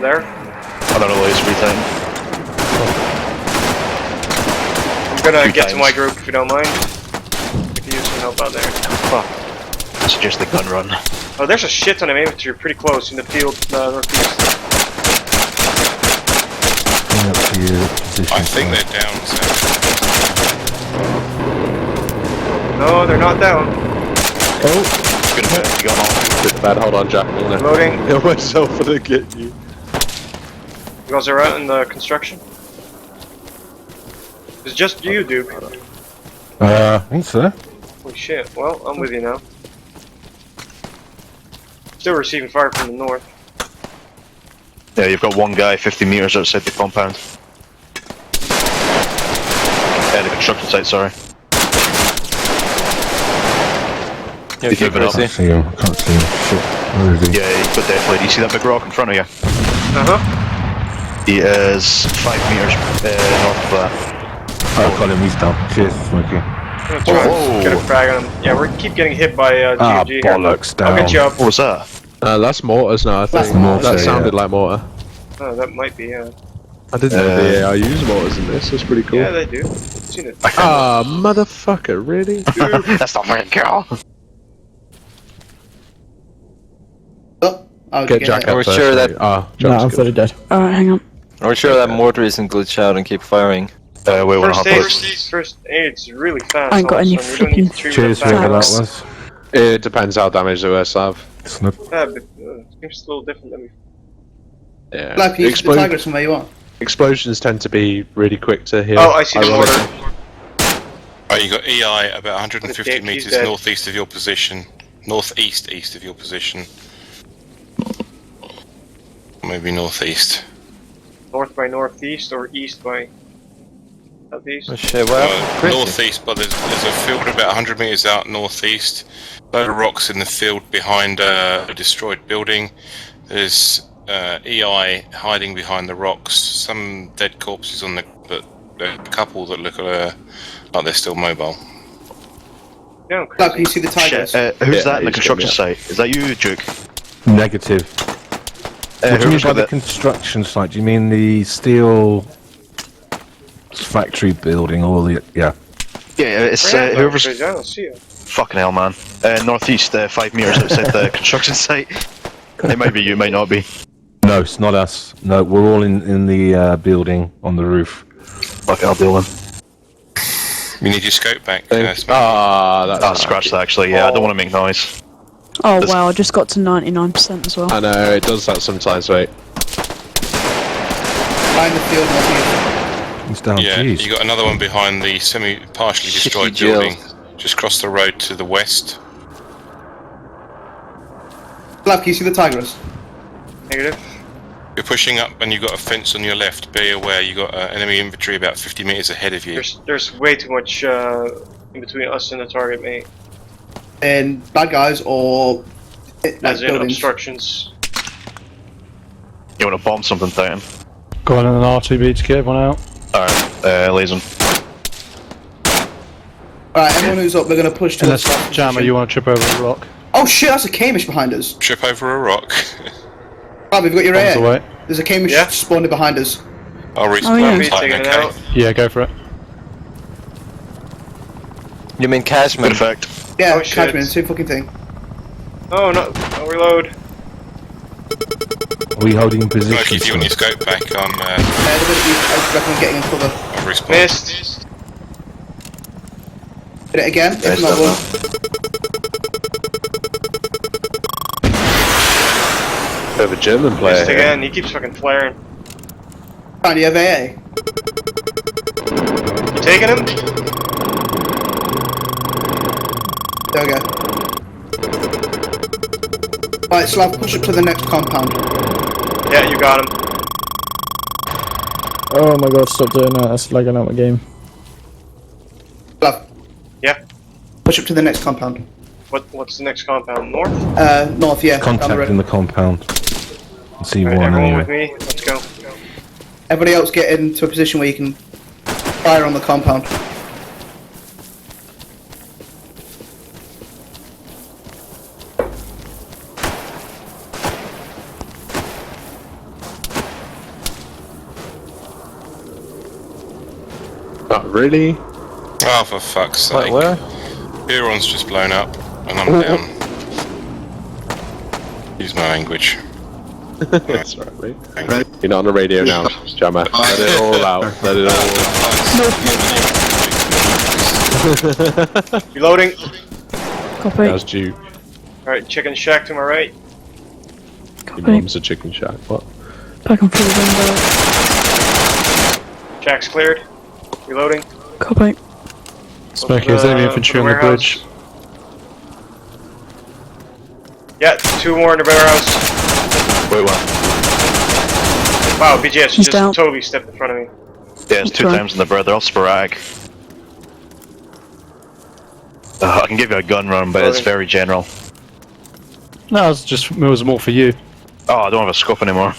there. I don't know what his free time. I'm gonna 3 get to times. my group if you don't mind. I can use some help out there. Fuck. Suggest the gun run. Oh, there's a shit ton of infantry pretty close in the field northeast. I think they're down, so. No, they're not down. Oh! Good effect. You got all. Bit bad, hold on, Jack. I'm gonna Loading. kill myself for the get you. You guys are out in the construction? It's just you, Duke. I think so. Holy shit. Well, I'm with you now. Still receiving fire from the north. Yeah, you've got 1 guy 50 meters outside the compound. Yeah, the construction site, sorry. Yeah, He's moving up. See him. I can't see him. Shit. Where is he? Yeah, but definitely. Do you see that big rock in front of you? Uh-huh. He is 5 meters north of that. I'll call him. He's down. Cheers, Smokey. I'm gonna try and get a frag on him. Yeah, we keep getting hit by GMG here. bollocks, I'll get you up. What was that? That's mortars now, I think. That's mortar, that sounded like mortar. Oh, that might be, yeah. I didn't know the AI use mortars in this, that's pretty cool. Yeah, they do. I've seen it. Ah, motherfucker, really? That's not my girl. Oh, I'll Get Jack up We're first, sure mate. that- Ah, No, Jack's I'm good. fully dead. Alright, hang on. Are we sure that mortar isn't glitch out and keep firing? Wait, we're First not aid, close. first aid's really fast. I ain't got all of a any sudden. We don't need to flipping treat Cheers, it whoever that fast. was. It depends how damaged they were, Sav. Snip. Yeah, but seems a little different than before. Yeah. Like, you use the Tigers from where you are. Explosions tend to be really quick to heal. Oh, I see the ironically. mortar. Right, you got EI about 150 He's meters dead. northeast of your position. Northeast east of your position. Maybe northeast. North by northeast or east by southeast? Oh shit, well, Northeast, but there's a field about 100 meters out northeast. Load of rocks in the field behind a destroyed building. There's EI hiding behind the rocks. Some dead corpses on but a couple that look like they're still mobile. Yeah, Like, you see the Tigers. Shit, who's Yeah, that in the he's construction got me site? Is that you, Duke? Negative. What do you mean whoever's by got the that? construction site? Do you mean the steel factory building or the... Yeah. Yeah, it's Yeah, whoever's... I don't see it. Fucking hell, man. Northeast, 5 meters outside the construction site. It might be you, might not be. No, it's not us. No, we're all in the building on the roof. Fuck it, I'll deal with him. You need your scope back. Smack. That's Ah, scratch that actually, yeah, I don't want to make noise. Oh This- wow, I just got to 99% as well. I know, it does that sometimes, mate. Behind the field northeast. It's down. Yeah, Jeez. you got another one behind the partially destroyed Shitty jail. building. Just across the road to the west. Like, you see the Tigers. Negative. You're pushing up and you've got a fence on your left. Be aware, you've got enemy infantry about 50 meters ahead of you. There's way too much in between us and the target, mate. And bad guys or like, As in buildings. obstructions. You want to bomb something, Titan? Go on in an RTB to get everyone out. Alright, laser. Alright, everyone who's up, we're gonna push to Unless, the Jammer, you want to trip over a rock. Oh shit, that's a Kamish behind us. Trip over a rock. Right, we've got your Bombs AA. away. There's a Kamish Yeah. spawning behind us. I'll respawn yeah. Be Titan, taking it okay? out. Yeah, go for it. You mean Cashman? Perfect. Yeah, Oh, shit. Cashman, same fucking thing. Oh no, no reload. Are we holding position? Look, if you want your scope back on, I recommend getting in cover. I'll respawn. Missed. Hit it again, if Nice not stuff, one. We have a German player Missed here. again. He keeps fucking flaring. Fine, you have AA. You taking him? There we go. Right, Slav, push up to the next compound. Yeah, you got him. Oh my god, stop doing that. That's lagging out my game. Slav. Yeah. Push up to the next compound. What's the next compound? North? North, yeah. Down the Contact road. in the compound. C1 Alright, everyone with anyway. me. Let's go. Everybody else get into a position where you can fire on the compound. Not really. Oh, for fuck's sake. Wait, where? Huron's just blown up, and I'm down. Use my language. That's right, mate. You're not on the radio now, Jammer. Let it all out. Let it all out. Reloading. Copy. That's Duke. Alright, chicken shack to my right. Your Copy. mum's a chicken shack. What? Back and through the window. Shack's cleared. Reloading. Copy. Smoky, is enemy infantry on the warehouse. bridge? Yeah, 2 more in the warehouse. Wait, what? Wow, BGS He's just down. totally stepped in front of me. Yeah, it's 2 Sorry. times in the bird. They're all sporadic. I can give you a gun run, but it's very general. No, it was more for you. Oh, I don't have a scope anymore.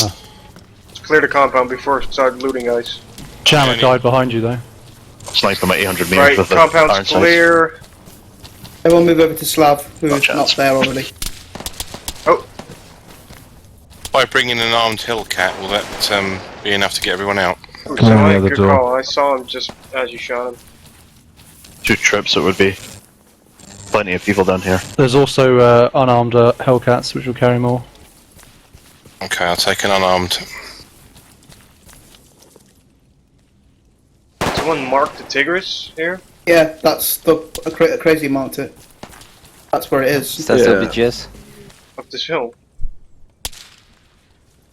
Let's clear the compound before it started looting, guys. Jammer died behind you though. Sniped them at 800 meters Right, with the compound's iron sights. clear. Everyone move over to Slav, who's No chance. not there already. By bringing an armed Hellcat, will that be enough to get everyone out? Ooh, Come on, sorry, the other good door. call. I saw him just as you shot him. 2 trips it would be. Plenty of people down here. There's also unarmed Hellcats, which will carry more. Okay, I'll take an unarmed. Someone marked the Tigris here? Yeah, that's the crazy marked it. That's where it is. Is that still BGS? Up this hill.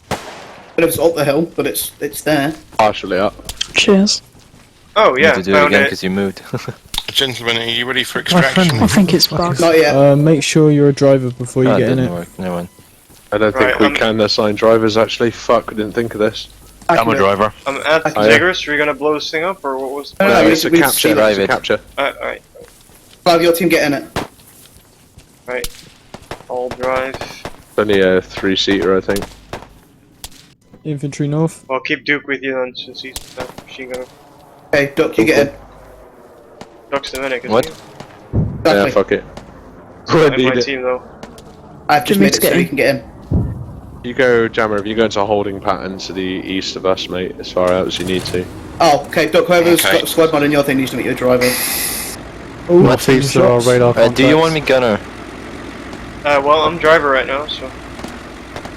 But it's up the hill, but it's there. Partially up. Cheers. Oh You yeah, need to do it found again it. because you moved. Gentlemen, are you ready for extraction? I think it's bugged. Not yet. Make sure you're a driver before you Oh, it get in didn't it. work. Never mind. I don't Right, think we I'm- can assign drivers actually. Fuck, we didn't think of this. I'm a Accurate. driver. I'm at the Oh, yeah. Tigris. Are you gonna blow this thing up, or what was? No, no, No, we it's a need to capture. see Drive It's a it. capture. Alright, Slav, your team get in it. right. All drive. Only a 3-seater, I think. Infantry north. Well, keep Duke with you then, since he's got machine gunner. Okay, Duck, you get in. Duck's the medic, isn't What? he? Yeah, Exactly. fuck it. He's not in Need my it. team though. I've just Jimmy, made it get so in. you can get in. You go, Jammer, if you go into a holding pattern to the east of us, mate, as far out as you need to. Oh, okay, Duck, whoever's Okay. got squad mod in your thing needs to meet your driver. Oh, Northeast there are radar Do you contacts. want me gunner? Well, I'm driver right now, so.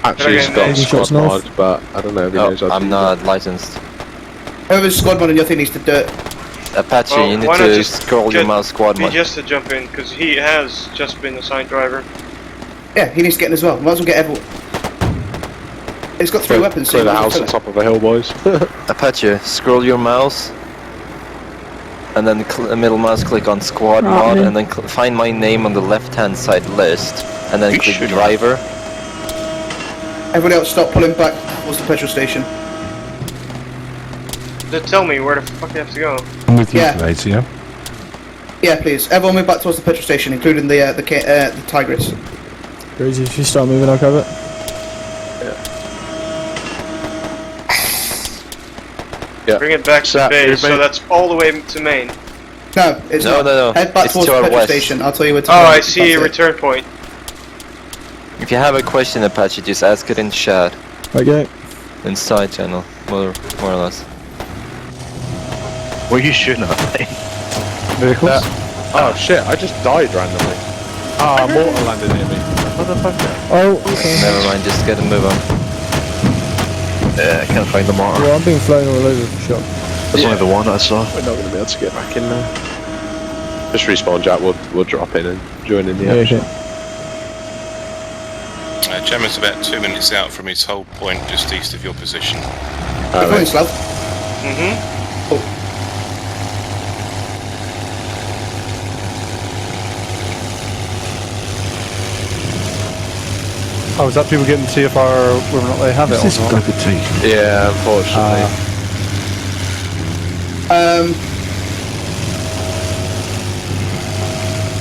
Actually, he's Okay, got maybe squad shots north. mod, but I don't know if he Oh, knows how to I'm use not licensed. Whoever's squad mod in your thing needs to do it. Apache, Well, you need why not to just scroll your get mouse squad Be mod. just to jump in, because he has just been assigned driver. Yeah, he needs to get in as well. Might as well get everyone. It's got 3 weapons, so Clear you the might as house well on fill top of a hill, boys. Apache, scroll your mouse, and then middle mouse click on squad Right, mod, yeah. and then find my name on the left-hand side list, and then You click should. driver. it. Everybody else stop pulling back towards the petrol station. Just tell me where the fuck I have to go. I'm with you, Yeah. later, yeah? Yeah, please. Everyone move back towards the petrol station, including the Tigris. Crazy, if you start moving, I'll cover it. Yeah. Bring it back to So, base, so everybody- that's all the way to main. No, it's No, not. no, no. Head back It's towards to the our petrol west. station. I'll tell you where to Oh, go. I see a That's it. return point. If you have a question, Apache, just ask it in chat. Okay. inside channel, more or less. Where are you shooting at? Vehicles? Oh shit! I just died randomly. Ah, mortar landed near me. Motherfucker. Oh, okay. Never mind, just get a move on. Yeah, I can't find the mortar. Well, I'm being flown all over the shop. That's only the one I saw. We're not going to be able to get back in there. Just respawn, Jack. We'll drop in and join in the Yeah, action. okay. Gemma's about 2 minutes out from his hold point, just east of your position. Good point, Slav. Mm-hmm. Oh, is that people getting TFR whether or not they have it This or is not? Gugger tea. Yeah, unfortunately.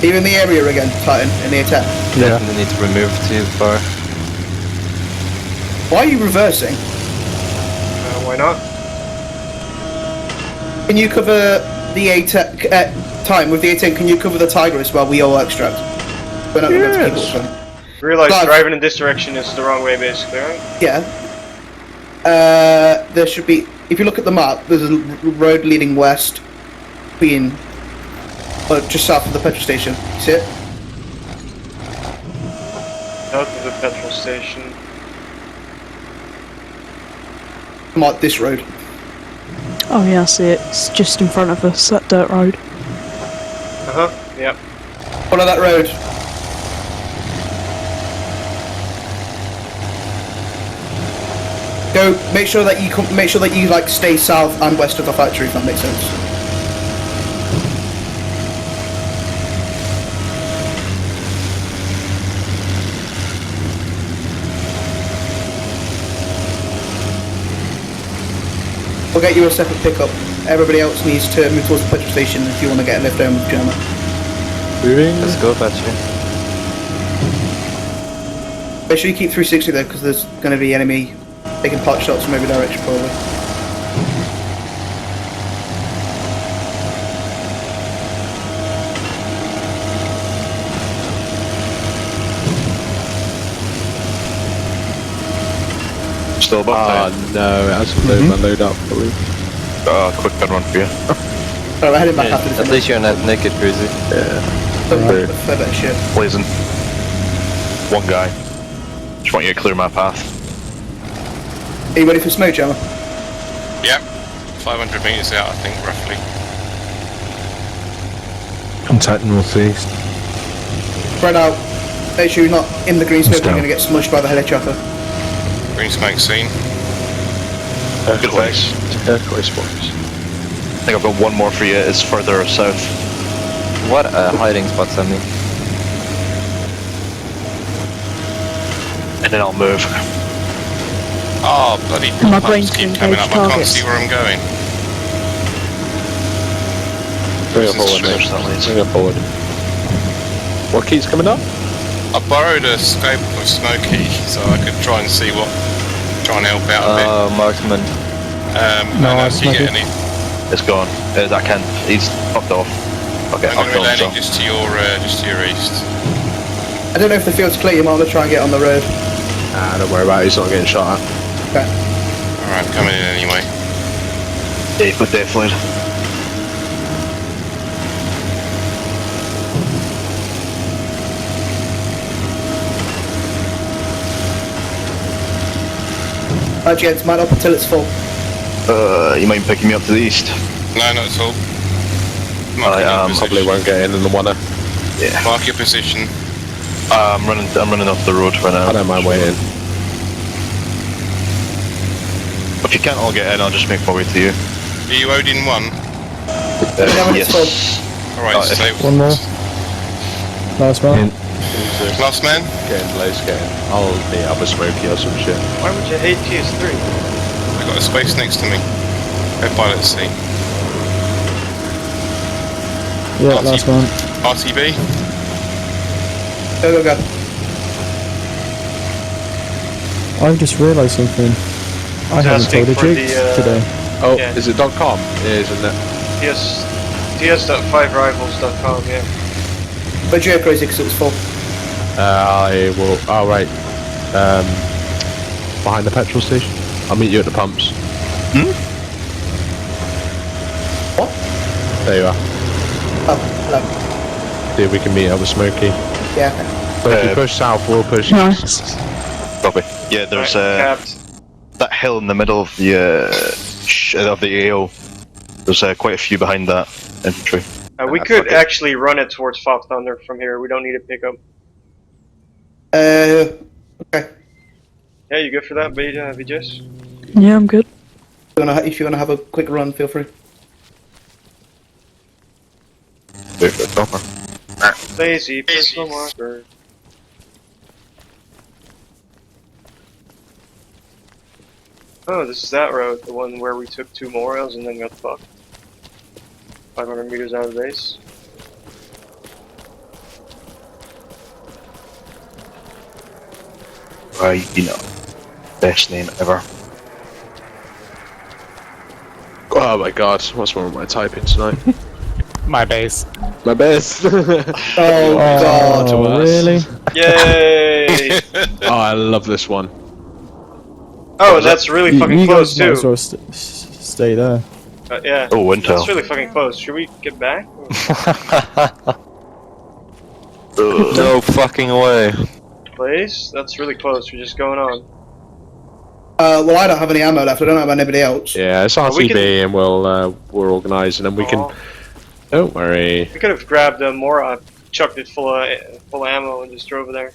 Are you in the area again, Titan, in the attack? Yeah. Definitely need to remove TFR. Why are you reversing? Why not? Can you cover the A10, Time, with the A10, can you cover the Tigris while we all extract? We're not going to keep it from. Realize Clive. driving in this direction is the wrong way, basically, right? Yeah. There should be, if you look at the map, there's a road leading west, between, just south of the petrol station. You see it? Out of the petrol station. Mark this road. Oh yeah, I see it. It's just in front of us, that dirt road. Uh-huh, yep. Follow that road. Go. Make sure that you like stay south and west of the factory. If that makes sense. We'll get you a separate pickup. Everybody else needs to move towards the petrol station if you want to get a lift home with Gemma. Moving. Let's go, Patrick. Make sure you keep 360 though, because there's going to be enemy taking pot shots from every direction probably. Still above no, it hasn't loaded my load up, I believe. Quick gun run for you. Alright, heading back after this. At least you're not naked, Cruzy. Fair bit of shit. Blazing. One guy. Just want you to clear my path. Are you ready for smoke, Gemma? Yep. 500 metres out, I think, roughly. Contact northeast. Spread out. Make sure you're not in the green smoke, you're down. going to get smushed by the helicopter. Green smoke scene. Good place. Turquoise spots. I think I've got one more for you. It's further south. What hiding spots, I mean. And then I'll move. Oh, bloody My pop-ups brain's keep been coming up. engaged I can't targets. see where I'm going. Bring it forward, There's that leads. Bring it forward. What keys coming up? I borrowed a scope of Smokey so I could try and see try and help out a bit. Marksman. I don't know if you get any. It's gone. That can. He's fucked off. Okay, I'm I'll going to kill be him. landing just to your east. I don't know if the field's clear, you might want to try and get on the road. Nah, don't worry about it, he's not getting shot at. Okay. Alright, I'm coming in anyway. Yeah, put that fluid. Right, gents, man up until it's full. You mind picking me up to the east? No, not at all. Probably won't get in the one. Yeah. Mark your position. I'm running off the road for now. I don't mind waiting. If you can't all get in, I'll just make my way to you. Are you Odin 1? Yes. Alright, so One more. Last one. last man? Getting Blaze, getting. I'll be up a Smokey or some shit. Why would you hate TS3? I got a space next to me. Go pilot C. Yeah, last one. RTB? Go, go, go. I've just realised something. I haven't asking told a for jig the, today. Oh, Yeah. is it .com? It is, isn't it? TS.5rivals.com, yeah. But you're crazy because it was full. I will. Oh, right. Behind the petrol station. I'll meet you at the pumps. What? There you are. Oh, hello. See if we can meet up with Smokey. Yeah. So if you push south, we'll push east. Copy. Yeah, there's Capped. that hill in the middle of the of the AO. There's quite a few behind that infantry. We could actually run it towards Fob Thunder from here. We don't need a pickup. Okay. Yeah, you good for that, VJs? Yeah, I'm good. If you wanna have a quick run, feel free. Wait for the chopper. Lazy personal marker. Oh, this is that road, the one where we took 2 more rails and then got fucked. 500 meters out of the base. Right, you know, best name ever. Oh my god, what's wrong with my typing tonight? My base. My best. Oh god. To us. Really? Yay! Oh, I love this one. Oh, that's really fucking you close guys might too. as well stay there. Yeah. Oh, Intel. That's really fucking close. Should we get back? No fucking way. Please? That's really close. We're just going on. Well, I don't have any ammo left. I don't know about anybody else. Yeah, it's RTB we can- and we're organising and we can... Don't worry. We could have grabbed more, chucked it full of ammo and just drove there.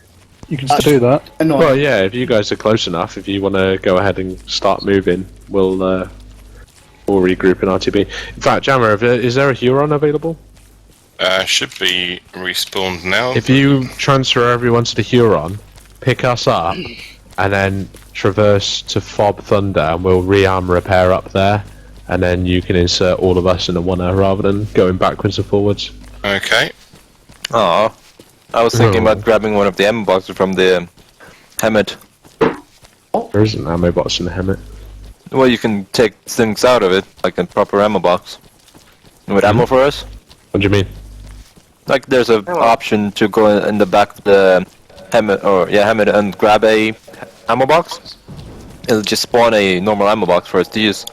You can still do that. Annoying. Well, yeah, if you guys are close enough, if you want to go ahead and start moving, we'll regroup in RTB. In fact, Jammer, is there a Huron available? Should be respawned now. If you transfer everyone to the Huron, pick us up, and then traverse to Fob Thunder, and we'll re-arm repair up there, and then you can insert all of us in the one rather than going backwards and forwards. Okay. Oh, I was thinking about grabbing one of the ammo boxes from the Hemet. There isn't ammo box in the Hemet. Well, you can take things out of it, like a proper ammo box. With ammo for us? What do you mean? Like, there's an option to go in the back of the Hemet, Hemet, and grab a ammo box. It'll just spawn a normal ammo box for us to use.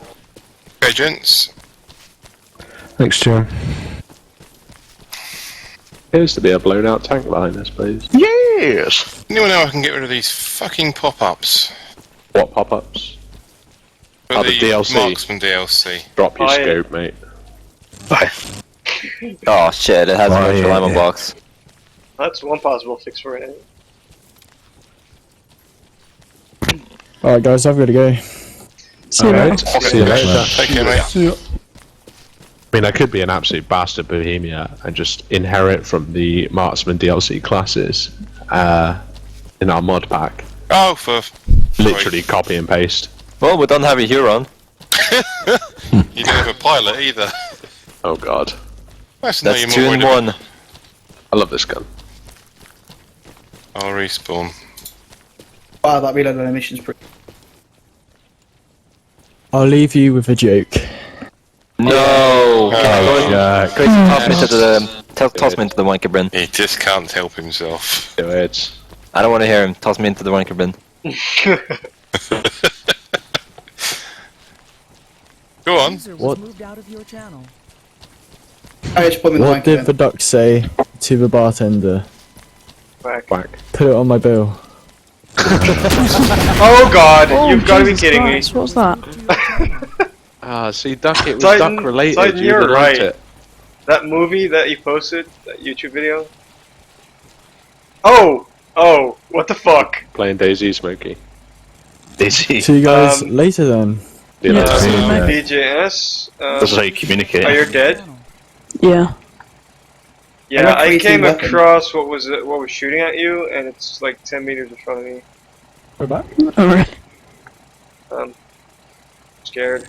Okay, gents. Thanks, Jim. Appears to be a blown out tank line, I suppose. Yes! Anyone know I can get rid of these fucking pop-ups? What pop-ups? For Oh, the DLC. Marksman DLC. Drop your Oh, yeah. scope, mate. Oh shit, it has an actual ammo box. That's one possible fix for it. Alright, guys, I've got to go. See you later. See you later. Take care, mate. See ya. I mean, I could be an absolute bastard Bohemia and just inherit from the Marksman DLC classes in our mod pack. Oh, for... Literally copy and paste. Well, we don't have a Huron. You don't have a pilot either. Oh god. That's 2 in 1. I love this gun. I'll respawn. Wow, that reload animation's pretty. I'll leave you with a joke. No! Jack. Can you toss me to the toss me into the wanker bin? He just can't help himself. Do it. I don't want to hear him. Toss me into the wanker bin. Go on. What? I just put him in the What wanker did bin. the duck say to the bartender? Back. Whack. Put it on my bill. Oh god, Oh, you've got to be Jesus kidding Christ, me. What's that? Ah, see, Duck, it was Titan- duck related. Titan, You you're would have liked right. it. That movie that you posted, that YouTube video. Oh! Oh, what the fuck? Playing Daisy Smokey. Daisy. See you guys Um, later then. See you Yeah, later. see you, mate. BJS. This is how you communicate. Oh, you're dead? Yeah. Yeah, I'm I creating came weapon. across what was shooting at you, and it's like 10 meters in front of me. We're back. Alright. Scared.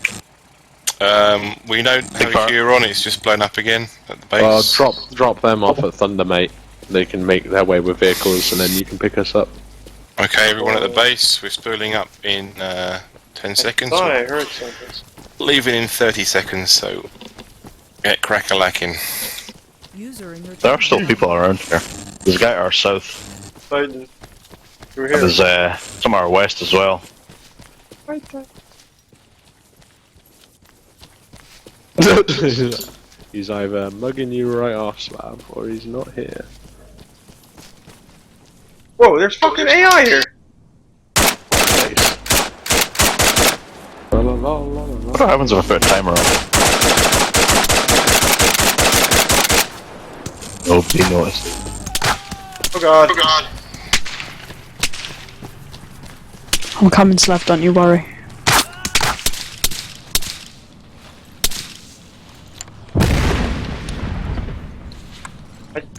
We don't have a Huron, it's just blown up again at the base. Drop them off at Thunder, mate. They can make their way with vehicles and then you can pick us up. Okay, everyone at the base, we're spooling up in 10 seconds. Thought I heard something. Leaving in 30 seconds, so get crack-a-lacking. There are still people around here. There's a guy to our south. Titan. We're And here. there's some to our west as well. Right there. He's either mugging you right off, Slab, or he's not here. Whoa, there's fucking AI here! What happens if I put a timer on? Nobody noticed. Oh god. Oh god. I'm coming, Slav, don't you worry.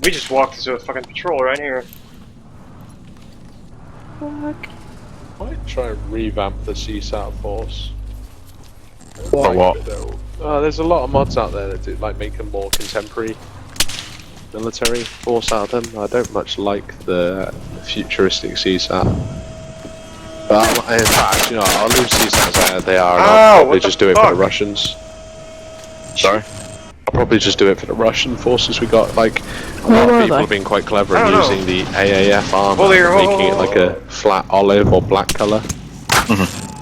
We just walked into a fucking patrol right here. Might try and revamp the CSAT force. For what? There's a lot of mods out there that do like make a more contemporary military force out of them. I don't much like the futuristic CSAT. But in fact, you know, I'll leave CSATs as they are. And I'll probably just do it for the Russians. Sorry? I'll probably just do it for the Russian forces we got. Like, a lot of people have been quite clever in using the AAF armor, making it like a flat olive or black color.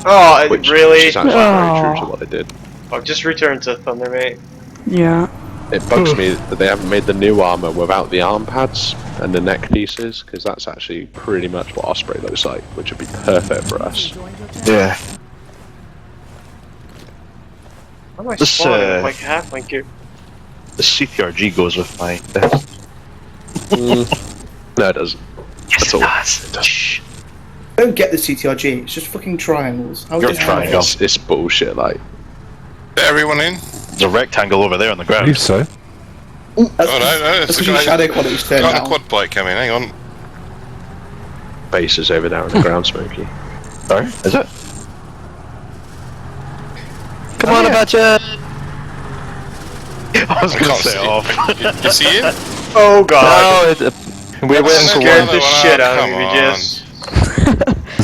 Oh, Which really? is actually very true to what they did. Oh, just return to Thunder, mate. Yeah. It bugs me that they haven't made the new armor without the arm pads and the neck pieces, because that's actually pretty much what Osprey looks like, which would be perfect for us. Yeah. How am I This, spawning with, like half-link here? The CTRG goes with my death. No, it doesn't. Yes, it does. I don't get the CTRG, it's just fucking triangles. How You're is it triangle. It's bullshit, like. Is everyone in? There's a rectangle over there on the I ground. believe so. Ooh, that's, Oh no, that's it's a because guy. shadow quality's turned Got a down. quad bike coming. Hang on. Base is over there on the ground, Smokey. Sorry? Is it? Come on, Abacha! I was I gonna can't say see it off. You see him? Oh god. No, we went That for scared one. the shit out of Come me, on. just.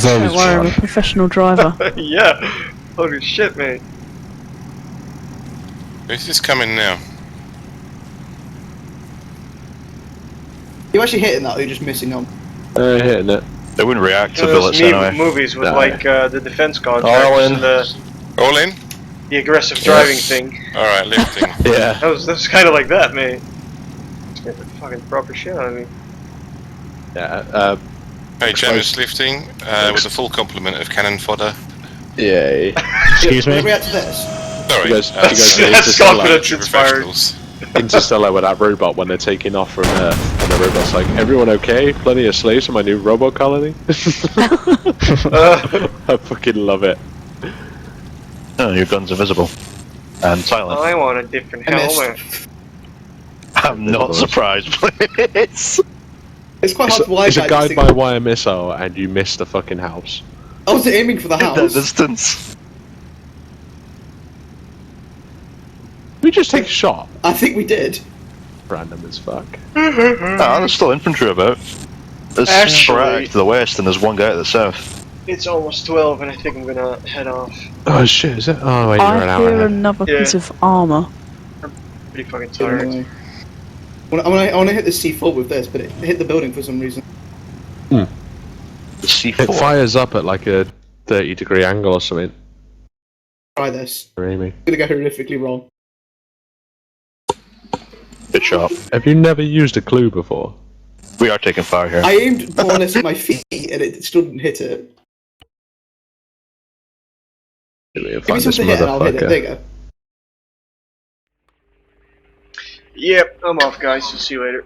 Don't worry, I'm a professional driver. Yeah. Holy shit, mate. Who's this coming now? You actually hitting that or you're just missing them? Hitting it. They wouldn't react to Those bullets meme anyway. movies with No. like the defense contractors and All in? the aggressive driving thing. Alright, lifting. Yeah. That was kind of like that, mate. Scared the fucking proper shit out of me. Yeah. Hey, Janus lifting with a full complement of cannon fodder. Yay. Excuse Can I me? react to this? Sorry, You guys need That's Interstellar. confidence inspired. professionals. Interstellar with that robot when they're taking off from Earth, and the robot's like, "Everyone okay? Plenty of slaves in my new robot colony." I fucking love it. Oh, your gun's invisible. And silent. I want a different I missed. helmet. I'm not surprised, please. It's quite hard to wide It's a guide guide this by thing. wire missile, and you missed the fucking house. I was aiming for the That house. distance. We just take a shot. I think we did. Random as fuck. Ah, there's still infantry about. There's Actually- Sprague to the west and there's one guy to the south. It's almost 12 and I think I'm gonna head off. Oh shit, is it? Oh wait, you're an I hour hear ahead. another Yeah. piece of armour. Pretty fucking tired. I want to hit the C4 with this, but it hit the building for some reason. The It C4. fires up at like a 30-degree angle or something. Try this. Amy. It's gonna go horrifically wrong. Good shot. Have you never used a clue before? We are taking fire here. I aimed more or less at my feet and it still didn't hit it. Give me Give me find this something to hit and I'll hit it. There motherfucker. you go. Yep, I'm off, guys. See you later.